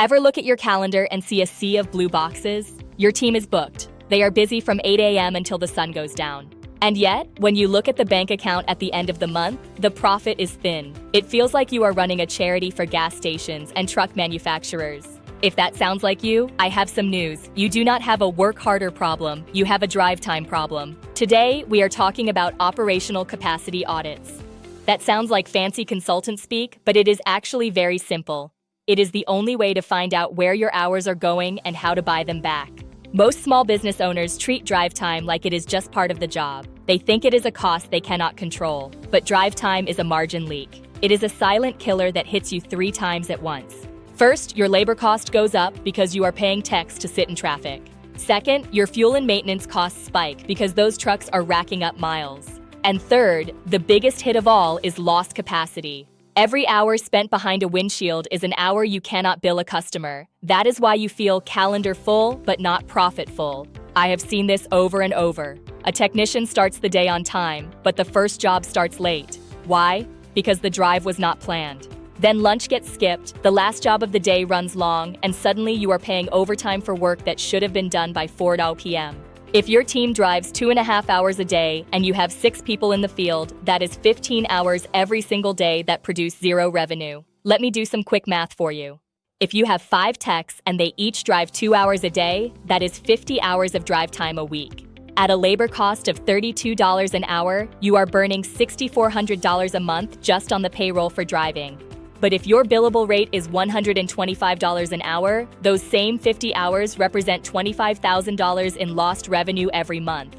Ever look at your calendar and see a sea of blue boxes? Your team is booked. They are busy from 8 a.m. until the sun goes down. And yet, when you look at the bank account at the end of the month, the profit is thin. It feels like you are running a charity for gas stations and truck manufacturers. If that sounds like you, I have some news. You do not have a work harder problem, you have a drive time problem. Today, we are talking about operational capacity audits. That sounds like fancy consultant speak, but it is actually very simple. It is the only way to find out where your hours are going and how to buy them back. Most small business owners treat drive time like it is just part of the job. They think it is a cost they cannot control, but drive time is a margin leak. It is a silent killer that hits you 3 times at once. First, your labor cost goes up because you are paying techs to sit in traffic. Second, your fuel and maintenance costs spike because those trucks are racking up miles. And third, the biggest hit of all is lost capacity. Every hour spent behind a windshield is an hour you cannot bill a customer. That is why you feel calendar full, but not profit full. I have seen this over and over. A technician starts the day on time, but the first job starts late. Why? Because the drive was not planned. Then lunch gets skipped, the last job of the day runs long, and suddenly you are paying overtime for work that should have been done by 4 p.m. If your team drives 2.5 hours a day and you have 6 people in the field, that is 15 hours every single day that produce 0 revenue. Let me do some quick math for you. If you have 5 techs and they each drive 2 hours a day, that is 50 hours of drive time a week. At a labor cost of $32 an hour, you are burning $6,400 a month just on the payroll for driving. But if your billable rate is $125 an hour, those same 50 hours represent $25,000 in lost revenue every month.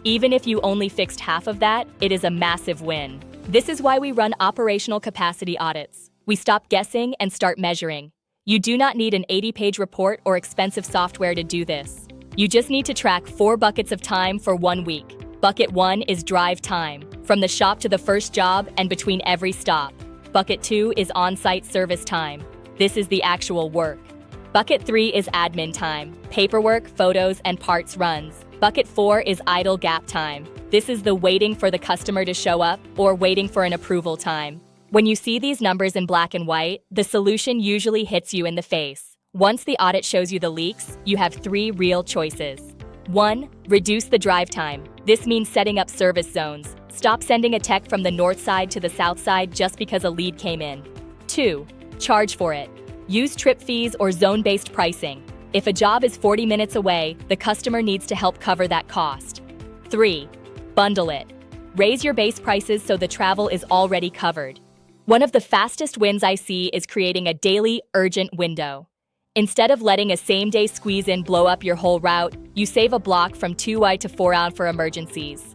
Even if you only fixed half of that, it is a massive win. This is why we run operational capacity audits. We stop guessing and start measuring. You do not need an 80-page report or expensive software to do this. You just need to track 4 buckets of time for 1 week. Bucket 1 is drive time, from the shop to the first job and between every stop. Bucket 2 is on-site service time. This is the actual work. Bucket 3 is admin time, paperwork, photos, and parts runs. Bucket 4 is idle gap time. This is the waiting for the customer to show up or waiting for an approval time. When you see these numbers in black and white, the solution usually hits you in the face. Once the audit shows you the leaks, you have 3 real choices. 1. Reduce the drive time. This means setting up service zones. Stop sending a tech from the north side to the south side just because a lead came in. 2. Charge for it. Use trip fees or zone-based pricing. If a job is 40 minutes away, the customer needs to help cover that cost. 3. Bundle it. Raise your base prices so the travel is already covered. One of the fastest wins I see is creating a daily, urgent window. Instead of letting a same-day squeeze-in blow up your whole route, you save a block from 2 to 4 out for emergencies.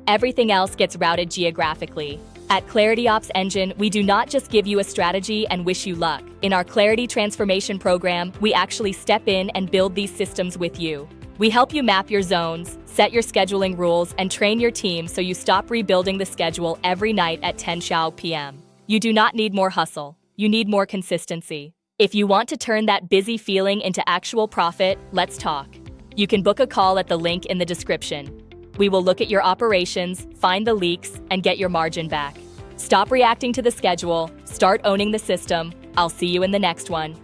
Everything else gets routed geographically. At Clarity Ops Engine, we do not just give you a strategy and wish you luck. In our Clarity Transformation program, we actually step in and build these systems with you. We help you map your zones, set your scheduling rules, and train your team so you stop rebuilding the schedule every night at 10 p.m. You do not need more hustle. You need more consistency. If you want to turn that busy feeling into actual profit, let's talk. You can book a call at the link in the description. We will look at your operations, find the leaks, and get your margin back. Stop reacting to the schedule, start owning the system. I'll see you in the next one.